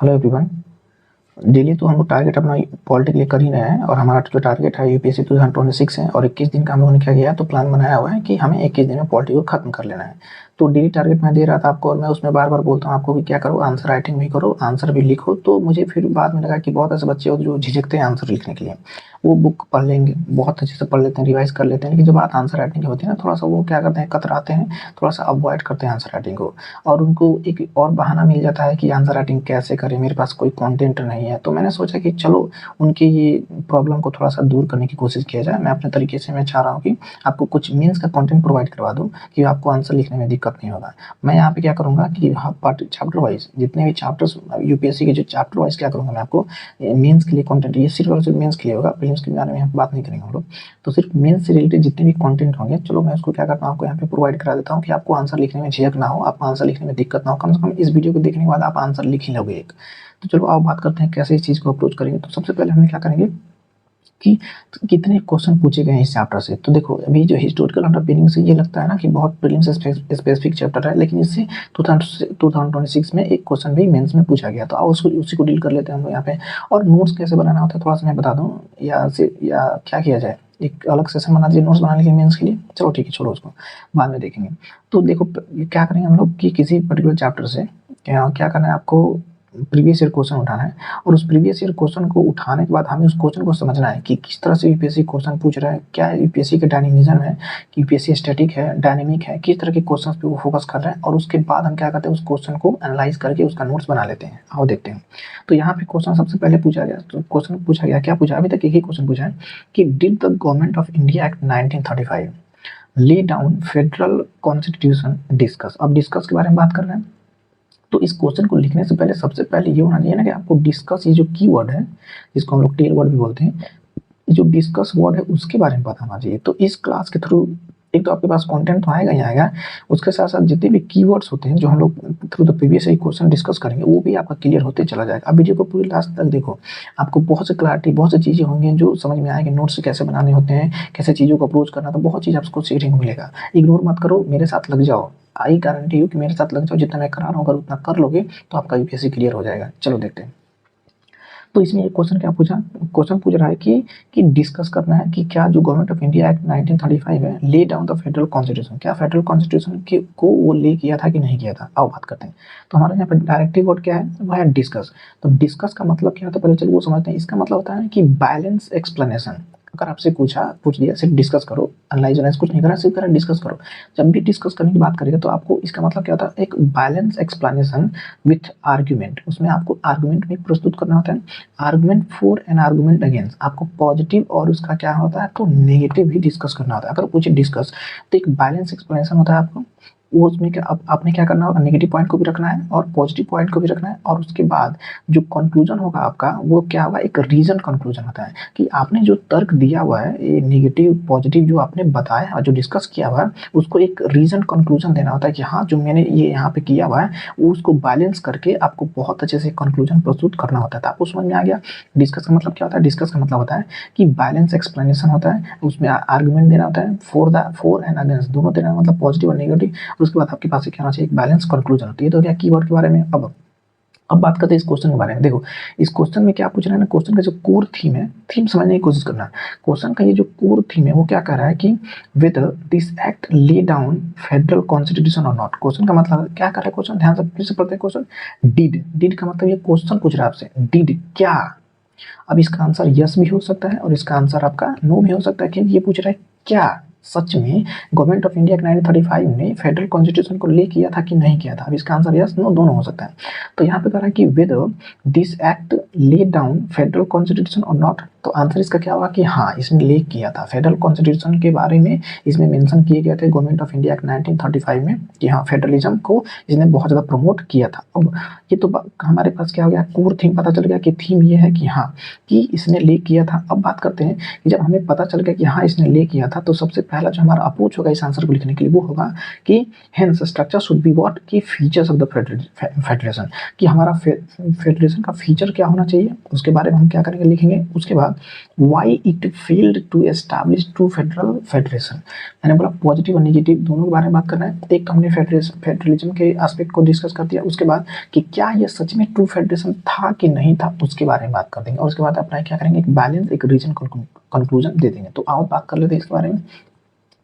Hello everyone. Daily तो हम लोग टारगेट अपना पॉलिटी के लिए कर ही रहे हैं और हमारा जो टारगेट है यूपीएससी 2026 है और 21 दिन का हम लोगों ने क्या किया तो प्लान बनाया हुआ है कि हमें 21 दिन में पॉलिटी को खत्म कर लेना है। तो डेली टारगेट मैं दे रहा था आपको और मैं उसमें बार बार बोलता हूँ आपको कि क्या करो, आंसर राइटिंग भी करो, आंसर भी लिखो। तो मुझे फिर बाद में लगा कि बहुत ऐसे बच्चे होते जो झिझकते हैं आंसर लिखने के लिए। वो बुक पढ़ लेंगे, बहुत अच्छे से पढ़ लेते हैं, रिवाइज कर लेते हैं, लेकिन जब बात आंसर राइटिंग की होती है ना, थोड़ा सा वो क्या करते हैं, कतराते हैं, थोड़ा सा अवॉइड करते हैं आंसर राइटिंग को। और उनको एक और बहाना मिल जाता है कि आंसर राइटिंग कैसे करें, मेरे पास कोई कंटेंट नहीं है। तो मैंने सोचा कि चलो उनकी ये प्रॉब्लम को थोड़ा सा दूर करने की कोशिश किया जाए। मैं अपने तरीके से मैं चाह रहा हूँ कि आपको कुछ मीन्स का कंटेंट प्रोवाइड करवा दूँ कि आपको आंसर लिखने में दिक्कत नहीं होगा। मैं यहाँ पे क्या करूँगा कि पार्ट चैप्टर वाइज जितने भी चैप्टर्स यूपीएससी के जो चैप्टर वाइज क्या करूँगा, मैं आपको मेंस के लिए कंटेंट, ये सिर्फ और सिर्फ मेंस के लिए होगा, प्रीलिम्स के बारे में यहाँ पे बात नहीं करेंगे हम लोग। तो सिर्फ मेंस से रिलेटेड जितने भी कंटेंट होंगे, चलो मैं उसको क्या करता हूँ आपको यहाँ पे प्रोवाइड करा देता हूँ कि आपको आंसर लिखने में झिझक ना हो, आपको आंसर लिखने में दिक्कत ना हो। कम से कम इस वीडियो को देखने के बाद आप आंसर लिख ही लोगे एक। तो चलो आप बात करते हैं कैसे इस चीज़ को अप्रोच करेंगे। तो सबसे पहले हम क्या करेंगे कि कितने क्वेश्चन पूछे गए हैं इस चैप्टर से। तो देखो अभी जो हिस्टोरिकल अंडरपिनिंग से ये लगता है ना कि बहुत प्रीलिम्स स्पेसिफिक चैप्टर है, लेकिन इससे 2026 में एक क्वेश्चन भी मेंस में पूछा गया। तो आओ उसको उसी को डील कर लेते हैं हम लोग यहाँ पे। और नोट्स कैसे बनाना होता है थोड़ा सा मैं बता दूँ, या क्या किया जाए, एक अलग सेशन बना दीजिए नोट्स बनाने के लिए मेंस के लिए। चलो ठीक है, छोड़ो उसको, बाद में देखेंगे। तो देखो क्या करेंगे हम लोग कि किसी पर्टिकुलर चैप्टर से क्या करना है आपको, प्रीवियस ईयर क्वेश्चन उठाना है। और उस प्रीवियस ईयर क्वेश्चन को उठाने के बाद हमें उस क्वेश्चन को समझना है कि किस तरह से यूपीएससी क्वेश्चन पूछ रहा है, क्या यूपीएससी का डायनेमिज्म है, कि यूपीएससी स्टैटिक है, डायनेमिक है, किस तरह के क्वेश्चन पे वो फोकस कर रहे हैं। और उसके बाद हम क्या करते हैं, उस क्वेश्चन को एनालाइज करके उसका नोट्स बना लेते हैं। आओ देखते हैं। तो यहाँ पे क्वेश्चन सबसे पहले पूछा गया, तो क्वेश्चन पूछा गया, क्या पूछा, अभी तक एक ही क्वेश्चन पूछा है कि did the government of India act 1935 lay down federal constitution discuss. अब डिस्कस के बारे में बात कर रहे हैं। तो इस क्वेश्चन को लिखने से पहले सबसे पहले ये होना चाहिए ना कि आपको डिस्कस, ये जो कीवर्ड है जिसको हम लोग टेल वर्ड भी बोलते हैं, ये जो डिस्कस वर्ड है उसके बारे में पता होना चाहिए। तो इस क्लास के थ्रू एक तो आपके पास कंटेंट तो आएगा ही आएगा, उसके साथ साथ जितने भी कीवर्ड्स होते हैं जो हम लोग through the previous question discuss करेंगे वो भी आपका क्लियर होते चला जाएगा। अब वीडियो को पूरी लास्ट तक देखो, आपको बहुत से क्लैरिटी, बहुत सी चीज़ें होंगी जो समझ में आएगी, नोट्स कैसे बनाने होते हैं, कैसे चीज़ों को अप्रोच करना, तो बहुत चीज़ आपको सीखने को मिलेगा। इग्नोर मत करो, मेरे साथ लग जाओ। आई गारंटी हूँ कि मेरे साथ लग जाओ, जितना मैं करा रहा हूँ अगर उतना कर लोगे तो आपका यूपीएससी क्लियर हो जाएगा। चलो देखते हैं। तो इसमें एक क्वेश्चन क्या पूछा, क्वेश्चन पूछ रहा है कि डिस्कस करना है कि क्या जो गवर्नमेंट ऑफ इंडिया एक्ट 1935 है, lay down the federal constitution, क्या फेडरल कॉन्स्टिट्यूशन को वो ले किया था कि नहीं किया था। आओ बात करते हैं। तो हमारे यहाँ पर डायरेक्टिव वर्ड क्या है, वो है डिस्कस। तो डिस्कस का मतलब क्या होता है, पहले चलिए वो समझते हैं। इसका मतलब होता है कि बैलेंस एक्सप्लेनेशन। अगर आपसे पूछ दिया सिर्फ डिस्कस करो, एनालाइज कुछ नहीं करना, सिर्फ करें डिस्कस करो। जब भी डिस्कस करने की बात करेगा तो आपको इसका मतलब क्या होता है, एक बैलेंस एक्सप्लेनेशन विथ आर्ग्यूमेंट। उसमें आपको आर्ग्यूमेंट भी प्रस्तुत करना होता है, argument for and argument against. आपको पॉजिटिव और उसका क्या होता है तो नेगेटिव भी डिस्कस करना होता है। अगर पूछे डिस्कस तो एक बैलेंस एक्सप्लेनेशन होता है आपको, वो उसमें क्या आपने क्या करना होगा, नेगेटिव पॉइंट को भी रखना है और पॉजिटिव पॉइंट को भी रखना है। और उसके बाद जो कंक्लूजन होगा आपका वो क्या होगा, एक रीजन कंक्लूजन होता है कि आपने जो तर्क दिया हुआ है, ये नेगेटिव पॉजिटिव जो आपने बताया और जो डिस्कस किया हुआ है, उसको एक रीजन कंक्लूजन देना होता है कि हाँ जो मैंने ये यहाँ पे किया हुआ है वो उसको बैलेंस करके आपको बहुत अच्छे से कंक्लूजन प्रस्तुत करना होता है। तो आपको समझ में आ गया डिस्कस का मतलब क्या होता है। डिस्कस का मतलब होता है कि बैलेंस एक्सप्लेनेशन होता है, उसमें आर्गुमेंट देना होता है, फॉर एंड अगेंस्ट दोनों देना, मतलब पॉजिटिव और नेगेटिव। उसके बाद आपके पास क्या होना चाहिए, एक बैलेंस कंक्लूजन होती है। तो क्या कीवर्ड के बारे में। अब बात करते हैं इस क्वेश्चन के बारे में। देखो इस क्वेश्चन में क्या पूछ रहा है ना, क्वेश्चन का जो कोर थीम है, थीम समझने की कोशिश करना। क्वेश्चन का ये जो कोर थीम है वो क्या कह रहा है कि whether this act lay down federal constitution और नॉट। क्वेश्चन का मतलब क्या कर रहा है, क्वेश्चन ध्यान से फिर से पढ़ते हैं। क्वेश्चन डिड का मतलब ये क्वेश्चन पूछ रहा है आपसे, डिड क्या। अब इसका आंसर यस भी हो सकता है और इसका आंसर आपका नो भी हो सकता है, क्योंकि ये पूछ रहा है क्या सच में गवर्नमेंट ऑफ इंडिया 1935 ने फेडरल कॉन्स्टिट्यूशन को ले किया था कि नहीं किया था। अब इसका आंसर यस नो दोनों हो सकता है। तो यहाँ पे कह रहा है कि whether this act lay down federal constitution और नॉट। तो आंसर इसका क्या होगा कि हाँ इसने ले किया था, फेडरल कॉन्स्टिट्यूशन के बारे में इसमें मेंशन किए गए थे गवर्नमेंट ऑफ इंडिया एक्ट 1935 में कि हाँ फेडरलिज्म को इसने बहुत ज़्यादा प्रमोट किया था। अब ये तो हमारे पास क्या हो गया, कोर थीम पता चल गया कि थीम ये है कि हाँ कि इसने ले किया था। अब बात करते हैं कि जब हमें पता चल गया कि हाँ इसने ले किया था, तो सबसे पहला जो हमारा अप्रोच होगा इस आंसर को लिखने के लिए वो होगा कि hence structure should be what, की फीचर्स ऑफ द फेडरेशन, कि हमारा फेडरेशन का फीचर क्या होना चाहिए, उसके बारे में हम क्या करेंगे लिखेंगे। उसके बाद बाद why it failed to establish true federal federation. मैंने बोला पॉजिटिव और नेगेटिव दोनों के बारे में बात करना है। एक हमने फेडरलिज्म के एस्पेक्ट को डिस्कस कर दिया, उसके बाद कि क्या ये सच में ट्रू फेडरेशन था कि नहीं था उसके बारे में बात कर देंगे, और उसके बाद अपना क्या करेंगे, एक बैलेंस एक रीजन कंक्लूजन दे देंगे। तो आओ बात कर लेते हैं इसके बारे में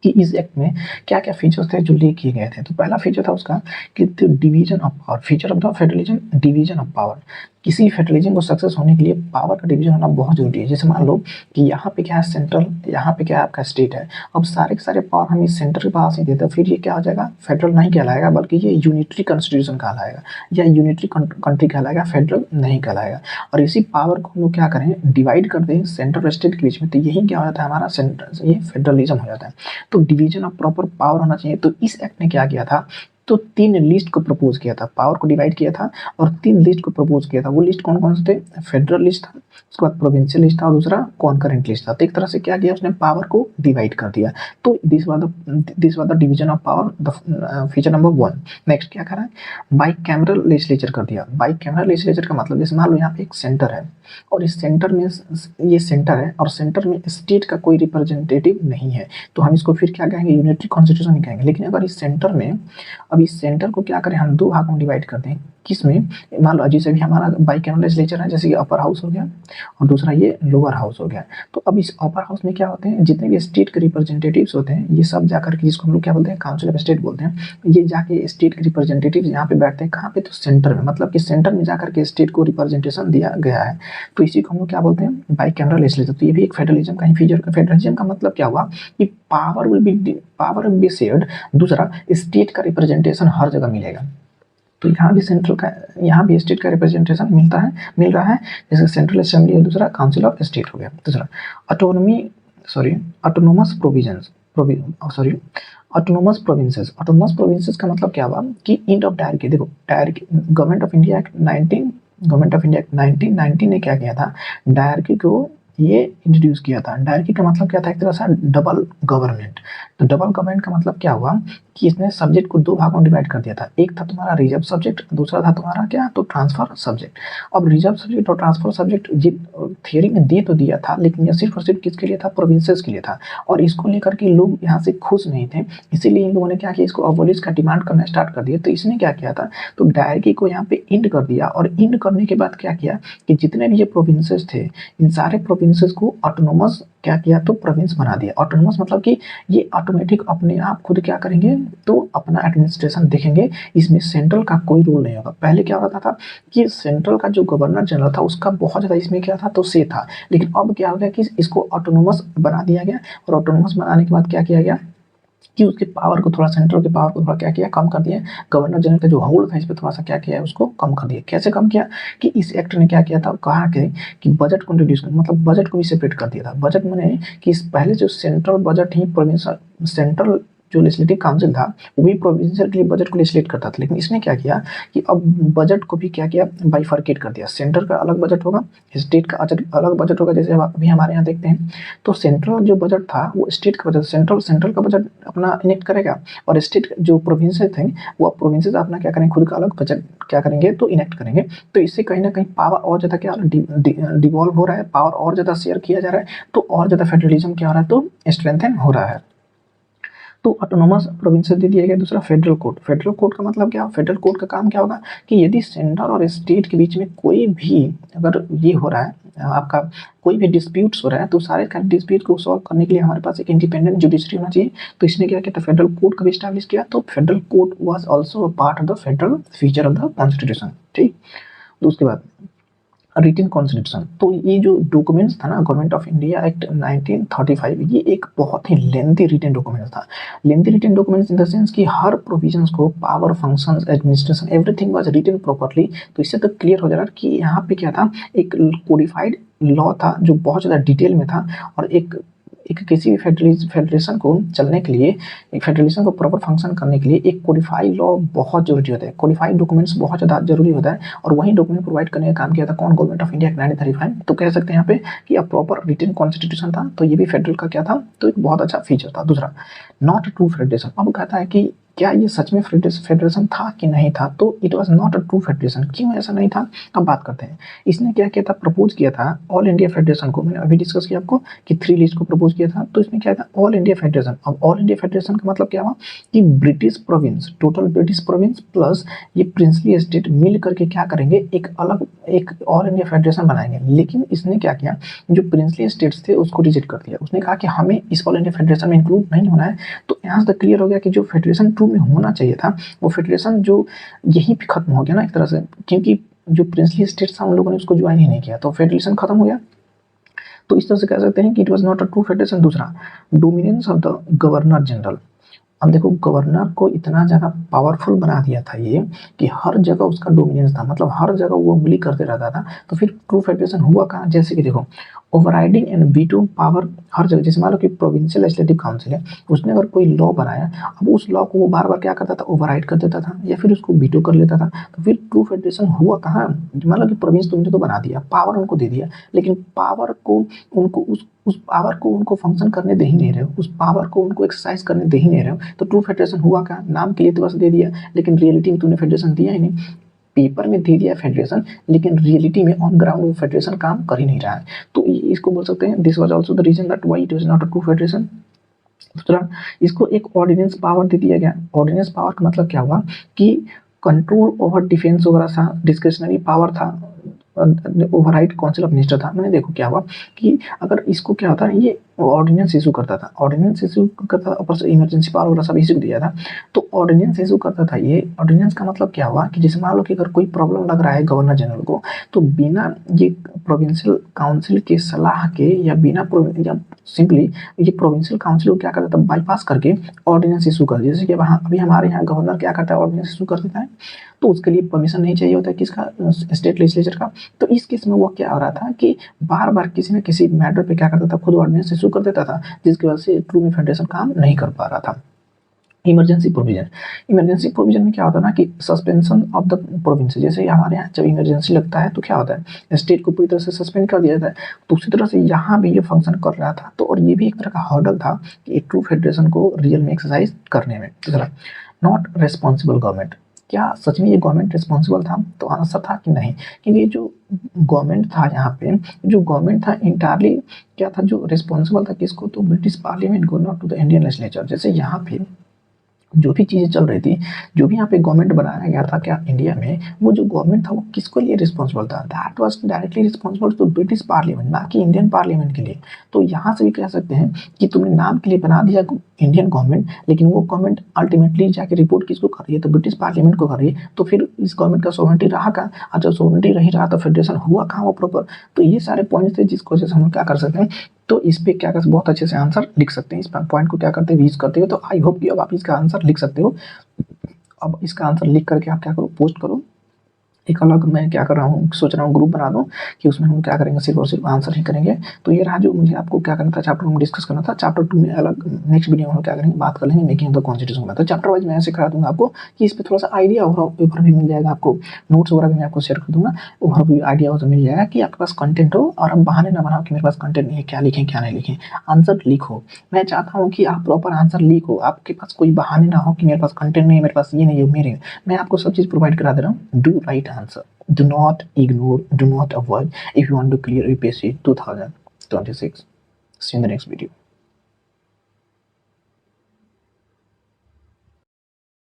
कि इस एक्ट में क्या क्या फीचर्स थे जो ले किए गए थे। तो पहला फीचर था उसका कि division of power, feature of the federalism division of power. किसी फेडरलिज्म को सक्सेस होने के लिए पावर का डिवीजन होना बहुत जरूरी है। जैसे मान लो कि यहाँ पे क्या है सेंट्रल, यहाँ पे क्या है आपका स्टेट है, अब सारे के सारे पावर हम इस सेंटर के पास ही देते, फिर ये क्या हो जाएगा, फेडरल नहीं कहलाएगा बल्कि ये यूनिटरी कॉन्स्टिट्यूशन कहलाएगा या यूनिटरी कंट्री कहलाएगा, फेडरल नहीं कहलाएगा। और इसी पावर को हम लोग क्या करें, डिवाइड कर दें सेंट्रल और स्टेट के बीच में, तो यही क्या हो जाता है हमारा सेंटर, ये फेडरलिज्म हो जाता है। तो डिवीजन ऑफ प्रॉपर पावर होना चाहिए। तो इस एक्ट ने क्या किया था, तो 3 लिस्ट को प्रपोज किया था, पावर को डिवाइड किया था और 3 लिस्ट को प्रपोज किया था। वो लिस्ट कौन कौन से थे, फेडरल लिस्ट था, उसके बाद प्रोविंशियल लिस्ट था और दूसरा कॉन्करेंट लिस्ट था। तो एक तरह से क्या किया उसने, पावर को डिवाइड कर दिया। तो this was the division of power, the feature number 1। Next क्या करा है, बाइकैमरल लेजिस्लेचर कर दिया। बाइकैमरल लेजिस्लेचर का मतलब जैसे मान लो यहाँ पे एक सेंटर है और इस सेंटर में ये सेंटर है और सेंटर में स्टेट का कोई रिप्रेजेंटेटिव नहीं है, तो हम इसको फिर क्या कहेंगे, यूनिटरी कॉन्स्टिट्यूशन नहीं कहेंगे। लेकिन अगर इस सेंटर में, अब इस सेंटर को क्या करें हम 2 भागों में डिवाइड कर दें, किसमें, मान लो जैसे भी हमारा बाइकैमरल लेजिस्लेचर है, जैसे कि अपर हाउस हो गया और दूसरा ये लोअर हाउस हो गया। तो अब इस अपर हाउस में क्या होते हैं, जितने भी स्टेट के रिप्रेजेंटेटिव्स होते हैं ये सब जाकर के, जिसको हम लोग क्या बोलते हैं, काउंसिल ऑफ स्टेट बोलते हैं, ये जाके स्टेट के रिप्रेजेंटेटिव्स यहाँ पे बैठते हैं, कहाँ पे, तो सेंटर में, मतलब कि सेंटर में जाकर के स्टेट को रिप्रेजेंटेशन दिया गया है। तो इसी को हम लोग क्या बोलते हैं, बाइकैमरल लेजिस्लेचर। तो ये भी एक फेडरलिज्म का ही फीचर का। फेडरलिज्म का मतलब क्या हुआ कि पावर विल बी शेयर्ड, दूसरा स्टेट का रिप्रेजेंटेशन हर जगह मिलेगा। तो यहाँ भी सेंट्रल का, यहाँ भी स्टेट का रिप्रेजेंटेशन मिल रहा है, जैसे सेंट्रल असेंबली और दूसरा काउंसिल ऑफ स्टेट हो गया। दूसरा ऑटोनोमस प्रोविंसेस का मतलब क्या हुआ कि एंड ऑफ डायरेक्टी, देखो dietary, government of India act 1990 ने क्या किया था, डायरेक्टी को ये इंट्रोड्यूस किया था। डायरेक्टी का मतलब क्या था, एक तरह से डबल गवर्नमेंट। तो डबल गवर्नमेंट का मतलब क्या हुआ कि इसने सब्जेक्ट को 2 भागों में डिवाइड कर दिया था। एक था तुम्हारा रिजर्व सब्जेक्ट, दूसरा था तुम्हारा क्या, तो ट्रांसफर सब्जेक्ट। अब रिजर्व सब्जेक्ट और ट्रांसफर सब्जेक्ट थियरी में दे तो दिया था, लेकिन यह सिर्फ और सिर्फ किसके लिए था, प्रोविंसेस के लिए था। और इसको लेकर के लोग यहाँ से खुश नहीं थे, इसीलिए इन लोगों ने क्या किया, इसको अबॉलिश का डिमांड करना स्टार्ट कर दिया। तो इसने क्या किया था, तो डायरेक्टी को यहाँ पे इंड कर दिया, और इंड करने के बाद क्या किया कि जितने भी ये प्रोविंसेस थे, इन सारे प्रोविंसेस को ऑटोनोमस क्या किया, तो प्रोविंस बना दिया। ऑटोनोमस मतलब कि ये ऑटोमेटिक अपने आप खुद क्या करेंगे, तो अपना एडमिनिस्ट्रेशन देखेंगे, इसमें सेंट्रल का कोई रोल नहीं होगा। पहले क्या होता था कि सेंट्रल का जो गवर्नर जनरल था उसका बहुत ज़्यादा इसमें क्या था, तो से था। लेकिन अब क्या हो गया कि इसको ऑटोनोमस बना दिया गया, और ऑटोनोमस बनाने के बाद क्या किया गया कि उसके पावर को थोड़ा, सेंट्रल के पावर को थोड़ा क्या किया, कम कर दिया। गवर्नर जनरल का जो होल्ड था इस पर थोड़ा सा क्या किया, उसको कम कर दिया। कैसे कम किया कि इस एक्ट ने क्या किया था, कहा कि बजट को इंट्रोड्यूस कर, मतलब बजट को भी सेपरेट कर दिया था। बजट मैंने कि पहले जो सेंट्रल बजट ही प्रोविंशियल, सेंट्रल जो लेजिस्लेटिव काउंसिल था वो भी प्रोविंशियल के लिए बजट को लेजिस्लेट करता था, लेकिन इसने क्या किया कि अब बजट को भी क्या किया, बाइफर्केट कर दिया। सेंटर का अलग बजट होगा, स्टेट का अलग बजट होगा। जैसे अभी हमारे यहाँ देखते हैं तो सेंट्रल जो बजट था वो स्टेट का बजट, सेंट्रल का बजट अपना इनेक्ट करेगा, और स्टेट जो प्रोविंसेस थे वो प्रोविंसेस अपना क्या करेंगे, खुद का अलग बजट क्या करेंगे, तो इनेक्ट करेंगे। तो इससे कहीं ना कहीं पावर और ज़्यादा क्या डिवॉल्व हो रहा है, पावर और ज़्यादा शेयर किया जा रहा है, तो और ज़्यादा फेडरलिज्म क्या हो रहा है, तो स्ट्रेंथन हो रहा है। तो ऑटोनोमस प्रोविंसेस दे दिया गया। दूसरा फेडरल कोर्ट। फेडरल कोर्ट का मतलब क्या, फेडरल कोर्ट का काम क्या होगा कि यदि सेंटर और स्टेट के बीच में कोई भी अगर ये हो रहा है, आपका कोई भी डिस्प्यूट्स हो रहा है, तो सारे का डिस्प्यूट को सॉल्व करने के लिए हमारे पास एक इंडिपेंडेंट जुडिशरी होना चाहिए। तो इसने क्या किया था, फेडरल कोर्ट का भी स्टैब्लिश किया। तो federal court was also a part of the federal feature of the constitution. ठीक, तो उसके बाद रिटन कॉन्स्टिट्यूशन। तो ये जो डॉक्यूमेंट्स था ना, गवर्नमेंट ऑफ इंडिया एक्ट 1935, ये एक बहुत ही लेंथी रिटन डॉक्यूमेंट था। Lengthy written documents in the sense कि हर प्रोविजंस को, power, functions, administration, everything was written properly. तो इससे तो क्लियर हो जा रहा है कि यहाँ पे क्या था, एक कोडिफाइड लॉ था जो बहुत ज़्यादा डिटेल में था, और एक किसी भी फेडरेशन को चलने के लिए, एक फेडरेशन को प्रॉपर फंक्शन करने के लिए एक कोडिफाइड लॉ बहुत जरूरी होता है, कोडिफाइड डॉक्यूमेंट्स बहुत ज़्यादा जरूरी होता है। और वही डॉक्यूमेंट प्रोवाइड करने का काम किया था कौन, गवर्नमेंट ऑफ इंडिया 1935। तो कह सकते हैं यहाँ पे कि अब प्रॉपर रिटन कॉन्स्टिट्यूशन था। तो ये भी फेडरल का क्या था, तो एक बहुत अच्छा फीचर था। दूसरा, नॉट ट्रू फेडरेशन। अब कहता है कि क्या ये सच में फेडरेशन था कि नहीं था? तो it was not a true federation. क्यों ऐसा नहीं था? अब बात करते हैं। इसने क्या किया था, प्रपोज किया था ऑल इंडिया फेडरेशन को। मैंने अभी डिस्कस किया आपको कि 3 लिस्ट को प्रपोज किया था, तो इसमें क्या था, ऑल इंडिया फेडरेशन। अब ऑल इंडिया फेडरेशन का मतलब क्या हुआ कि British province, total British province plus ये प्रिंसली स्टेट मिल करके क्या करेंगे, एक अलग एक ऑल इंडिया फेडरेशन बनाएंगे। लेकिन इसने क्या किया, जो प्रिंसली स्टेट्स थे उसको रिजेक्ट कर दिया। उसने कहा कि हमें इस ऑल इंडिया फेडरेशन में इंक्लूड नहीं होना है। तो यहाँ से क्लियर हो गया कि जो फेडरेशन ट्रू में होना चाहिए था, वो फेडरेशन जो यहीं पे खत्म हो गया ना एक तरह से, क्योंकि जो प्रिंसली स्टेट्स था उन लोगों ने उसको ज्वाइन ही नहीं किया, तो फेडरेशन खत्म हो गया। तो इस तरह से कह सकते हैं कि it was not a true federation. दूसरा, dominance of the governor general. अब देखो, गवर्नर को इतना ज़्यादा पावरफुल बना दिया था ये कि हर जगह उसका डोमिनेंस था, मतलब हर जगह वो उंगली करते रहता था। तो फिर ट्रू फेडरेशन हुआ कहाँ? जैसे कि देखो, ओवरराइडिंग एंड वीटो पावर हर जगह। जैसे मान लो कि प्रोविंशियल लेजिस्लेटिव काउंसिल है, उसने अगर कोई लॉ बनाया, अब उस लॉ को वो बार बार क्या करता था, ओवरराइड कर देता था या फिर उसको वीटो कर लेता था। तो फिर ट्रू फेडरेशन हुआ कहाँ? मान लो कि प्रोविंस तुमने तो बना दिया, पावर उनको दे दिया, लेकिन पावर को उनको उस पावर को उनको फंक्शन करने दे ही नहीं रहे हो, उस पावर को उनको एक्सरसाइज करने दे ही नहीं रहे हो। तो ट्रू फेडरेशन हुआ क्या? नाम के लिए तो बस दे दिया, लेकिन रियलिटी में तूने फेडरेशन दिया ही नहीं। पेपर में दे दिया फेडरेशन, लेकिन रियलिटी में ऑन ग्राउंड वो फेडरेशन काम कर ही नहीं रहा है। तो इसको बोल सकते हैं this was also the reason that why it was not a true federation. दूसरा, इसको एक ऑर्डिनेंस पावर दे दिया गया। ऑर्डिनेंस पावर का मतलब क्या हुआ कि कंट्रोल ओवर डिफेंस वगैरह सा डिस्क्रिशनरी पावर था, ओवरराइड काउंसिल ऑफ मिनिस्टर था। मैंने देखो क्या हुआ कि अगर इसको क्या होता है, ये ऑर्डिनेंस इशू करता था, ऑर्डिनेंस इशू करता था, ऊपर से इमरजेंसी पावर वगैरह सब इशू दिया था। तो ऑर्डिनेंस इशू करता था ये। ऑर्डिनेंस का मतलब क्या हुआ कि जैसे मान लो कि अगर कोई प्रॉब्लम लग रहा है गवर्नर जनरल को, तो बिना ये प्रोविंशियल काउंसिल के सलाह के या बिना या सिंपली ये प्रोविंशियल काउंसिल को क्या करता था, बाईपास करके ऑर्डिनेंस इशू कर दिया। जैसे कि अभी हमारे यहाँ गवर्नर क्या करता है, ऑर्डिनेंस इशू कर देता है, तो उसके लिए परमिशन नहीं चाहिए होता है किसका, स्टेट लेजिस्लेचर का। तो इस केस में वो क्या हो रहा था कि बार बार किसी न किसी मैटर पे क्या करता था, खुद ऑर्डिनेंस इशू कर देता था, जिसकी वजह से ट्रू में फेडरेशन काम नहीं कर पा रहा था। Emergency provision. इमरजेंसी प्रोविजन में क्या होता है ना कि सस्पेंशन ऑफ द प्रोविंस। जैसे हमारे यहाँ जब इमरजेंसी लगता है तो क्या होता है, स्टेट को पूरी तरह से सस्पेंड कर दिया जाता है। तो उसी तरह से यहाँ भी ये फंक्शन कर रहा था। तो और ये भी एक तरह का हर्डल था कि ट्रू फेडरेशन को रियल में एक्सरसाइज करने में। दूसरा, नॉट रेस्पॉन्सिबल गवर्नमेंट। क्या सच में ये गवर्नमेंट रिस्पॉन्सिबल था? तो आंसर था कि नहीं, क्योंकि ये जो गवर्नमेंट था यहाँ पे, जो गवर्नमेंट था इंटायरली क्या था, जो रिस्पॉन्सिबल था किसको, तो ब्रिटिश पार्लियामेंट को, not to the Indian legislature. जैसे यहाँ पे जो भी चीज़ें चल रही थी, जो भी यहाँ पे गवर्नमेंट बनाया गया था क्या इंडिया में, वो जो गवर्नमेंट था वो किसके लिए रिस्पॉन्सिबल था, that was directly responsible to British parliament, ना कि इंडियन पार्लियामेंट के लिए। तो यहाँ से भी कह सकते हैं कि तुमने नाम के लिए बना दिया इंडियन गवर्नमेंट, लेकिन वो गवर्नमेंट अल्टीमेटली जाके रिपोर्ट किसको कर रही है, तो ब्रिटिश पार्लियामेंट को कर रही है। तो फिर इस गवर्नमेंट का सोवरेनिटी रहा कहाँ, और जब सोवरेनिटी नहीं रहा तो फेडरेशन हुआ कहाँ वो प्रॉपर। तो ये सारे पॉइंट्स थे जिसको वजह से हम क्या कर सकते हैं, तो इस पे क्या कर बहुत अच्छे से आंसर लिख सकते हैं। इस पॉइंट को क्या करते हैं, यूज करते हो। तो आई होप कि अब आप इसका आंसर लिख सकते हो। अब इसका आंसर लिख करके आप क्या करो, पोस्ट करो। एक अलग मैं क्या कर रहा हूँ, सोच रहा हूँ ग्रुप बना दूँ कि उसमें हम क्या करेंगे, सिर्फ और सिर्फ आंसर ही करेंगे। तो ये रहा जो मुझे आपको क्या करना था, चैप्टर में डिस्कस करना था। चैप्टर 2 में अलग नेक्स्ट वीडियो में क्या करेंगे, बात कर लेंगे मेकिंग द कॉन्स्टिट्यूशन में। तो चैप्टर वाइज मैं ऐसे करा दूंगा आपको कि इस पर थोड़ा सा आइडिया ओवर भी मिल जाएगा आपको। नोट्स वगैरह भी मैं आपको शेयर कर दूंगा, ओवर भी आइडिया हो तो मिल जाएगा कि आपके पास कंटेंट हो। और अब बहाने ना बनाओ कि मेरे पास कंटेंट नहीं है, क्या लिखें क्या नहीं लिखें, आंसर लिखो। मैं चाहता हूँ कि आप प्रॉपर आंसर लिखो, आपके पास कोई बहाने ना हो कि मेरे पास कंटेंट नहीं है, मेरे पास ये नहीं है, मेरे मैं आपको सब चीज़ प्रोवाइड करा दे रहा हूँ। Do right answer, do not ignore, do not avoid if you want to clear UPSC 2026. See you in the next video.